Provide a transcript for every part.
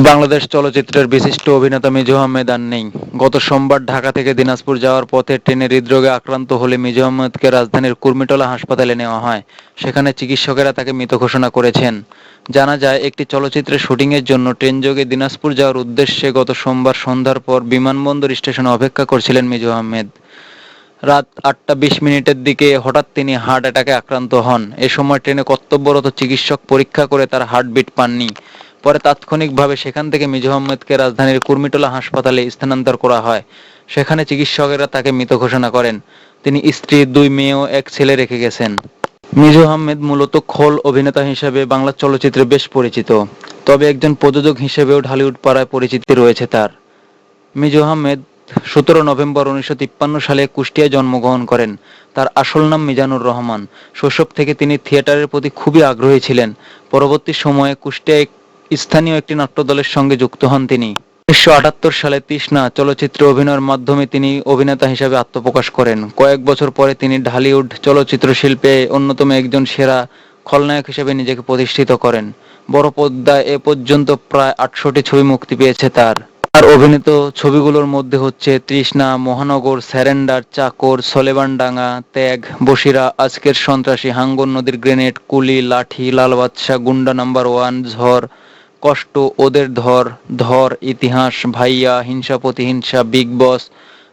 বাংলাদেশ চলচ্চিত্রের বিশিষ্ট অভিনেতা মিজু আহমেদ আর নেই। গত সোমবার ঢাকা থেকে দিনাজপুর যাওয়ার পথে ট্রেনে হৃদরোগে আক্রান্ত হলে মিজু আহমেদকে রাজধানীর কুর্মিটোলা হাসপাতালে নেওয়া হয়। সেখানে চিকিৎসকেরা তাকে মৃত ঘোষণা করেছেন। জানা যায়, একটি চলচ্চিত্রের শুটিংয়ের জন্য ট্রেনযোগে দিনাজপুর যাওয়ার উদ্দেশ্যে গত সোমবার সন্ধ্যার পর বিমানবন্দর স্টেশনে অপেক্ষা করছিলেন মিজু আহমেদ। রাত ৮টা ২০ মিনিটের দিকে হঠাৎ তিনি হার্ট অ্যাটাকে আক্রান্ত হন। এ সময় ট্রেনে কর্তব্যরত চিকিৎসক পরীক্ষা করে তার হার্টবিট পাননি। পরে তাৎক্ষণিকভাবে সেখান থেকে মিজু আহমেদকে রাজধানীর কুর্মিটোলা হাসপাতালে স্থানান্তর করা হয়। সেখানে চিকিৎসকেরা তাকে মৃত ঘোষণা করেন। তিনি স্ত্রী, ২ মেয়ে ও ১ ছেলে রেখে গেছেন। মিজু আহমেদ মূলত খল অভিনেতা হিসেবে বাংলা চলচ্চিত্রে বেশ পরিচিত। তবে একজন প্রযোজক হিসেবেও ঢালিউড পাড়ায় পরিচিতি রয়েছে তার। মিজু আহমেদ ১৭ নভেম্বর ১৯৫৩ সালে কুষ্টিয়ায় জন্মগ্রহণ করেন। তার আসল নাম মিজানুর রহমান। শৈশব থেকে তিনি থিয়েটারের প্রতি খুবই আগ্রহী ছিলেন। পরবর্তী সময়ে কুষ্টিয়ায় স্থানীয় একটি নাট্যদলের সঙ্গে যুক্ত হন তিনি। ১৯৭৮ সালে তৃষ্ণা চলচ্চিত্রে অভিনয়ের মাধ্যমে তিনি অভিনেতা হিসেবে আত্মপ্রকাশ করেন। কয়েক বছর পরে তিনি ঢালিউড চলচ্চিত্র শিল্পে অন্যতম একজন সেরা খলনায়ক হিসেবে নিজেকে প্রতিষ্ঠিত করেন। বড় পর্দায় এ পর্যন্ত প্রায় ৮০০টি ছবি মুক্তি পেয়েছে তার। তার অভিনীত ছবিগুলোর মধ্যে হচ্ছে তৃষ্ণা, মহানগর, স্যারেন্ডার, চাকর, সলেমানডাঙ্গা, ত্যাগ, বশিরা, আজকের সন্ত্রাসী, হাঙ্গর নদীর গ্রেনেড, কুলি, লাঠি, লাল বাদশা, গুন্ডা নাম্বার ১, ঝড়, কষ্ট, ওদের ধর, ধর, ইতিহাস, ভাইয়া, হিংসা প্রতিহিংসা, বিগ বস,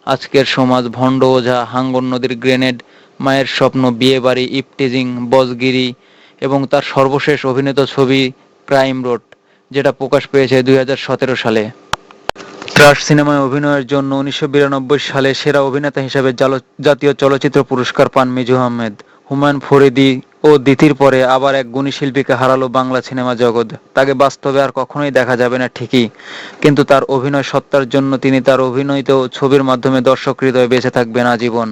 আজকের সমাজ, ভণ্ড ওঝা, হাঙ্গর নদীর গ্রেনেড, মায়ের স্বপ্ন, বিয়েবাড়ি, ইভটিজিং, বসগিরি এবং তার সর্বশেষ অভিনীত ছবি ক্রাইম রোড, যেটা প্রকাশ পেয়েছে ২০১৭ সালে। ক্রাশ সিনেমায় অভিনয়ের জন্য ১৯৯২ সালে সেরা অভিনেতা হিসেবে জাতীয় চলচ্চিত্র পুরস্কার পান মিজু আহমেদ। হুমায়ূন ফরিদী ও দিতির পরে আবার এক গুণী শিল্পীকে হারালো বাংলা সিনেমা জগৎ। তাকে বাস্তবে আর কখনোই দেখা যাবে না ঠিকই, কিন্তু তার অভিনয় সত্তার জন্য তিনি তার অভিনীত ছবির মাধ্যমে দর্শক হৃদয়ে বেঁচে থাকবেন আজীবন।